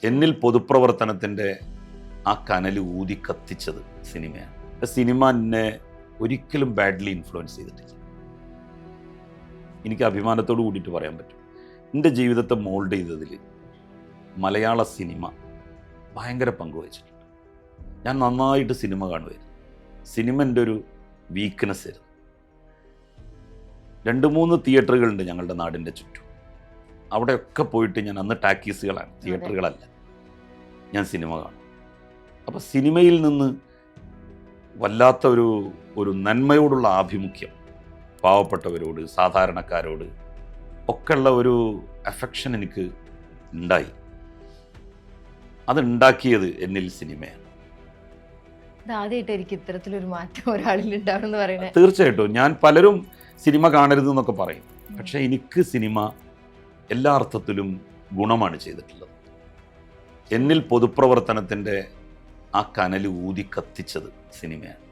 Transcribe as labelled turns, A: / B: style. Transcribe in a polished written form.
A: എന്നിൽ പൊതുപ്രവർത്തനത്തിൻ്റെ ആ കനൽ ഊതി കത്തിച്ചത് സിനിമയാണ്. സിനിമ എന്നെ ഒരിക്കലും ബാഡ്ലി ഇൻഫ്ലുവൻസ് ചെയ്തിട്ടില്ല. എനിക്ക് അഭിമാനത്തോട് കൂടിയിട്ട് പറയാൻ പറ്റും, എൻ്റെ ജീവിതത്തെ മോൾഡ് ചെയ്തതിൽ മലയാള സിനിമ ഭയങ്കര പങ്കുവഹിച്ചിട്ടുണ്ട്. ഞാൻ നന്നായിട്ട് സിനിമ കാണുമായിരുന്നു. സിനിമ എൻ്റെ ഒരു വീക്ക്നെസ് ആയിരുന്നു. 2-3 തിയേറ്ററുകളുണ്ട് ഞങ്ങളുടെ നാടിൻ്റെ ചുറ്റും. അവിടെയൊക്കെ പോയിട്ട് ഞാൻ, അന്ന് ടാക്കീസുകളാണ്, തിയേറ്ററുകളല്ല, ഞാൻ സിനിമ കാണും. അപ്പോൾ സിനിമയിൽ നിന്ന് വല്ലാത്ത ഒരു നന്മയോടുള്ള ആഭിമുഖ്യം, പാവപ്പെട്ടവരോട്, സാധാരണക്കാരോട് ഒക്കെയുള്ള ഒരു അഫെക്ഷൻ എനിക്ക് ഉണ്ടായി. അതുണ്ടാക്കിയത് എന്നിൽ സിനിമയാണ്.
B: ആദ്യമായിട്ടായിരിക്കും ഇത്തരത്തിലൊരു മാറ്റം ഒരാളിൽ ഉണ്ടാവണമെന്ന് പറയുന്നത്.
A: തീർച്ചയായിട്ടും. ഞാൻ പലരും സിനിമ കാണരുതെന്നൊക്കെ പറയും, പക്ഷേ എനിക്ക് സിനിമ എല്ലാ അർത്ഥത്തിലും ഗുണമാണ് ചെയ്തിട്ടുള്ളത്. എന്നിൽ പൊതുപ്രവർത്തനത്തിൻ്റെ ആ കനൽ ഊതി കത്തിച്ചത് സിനിമയാണ്.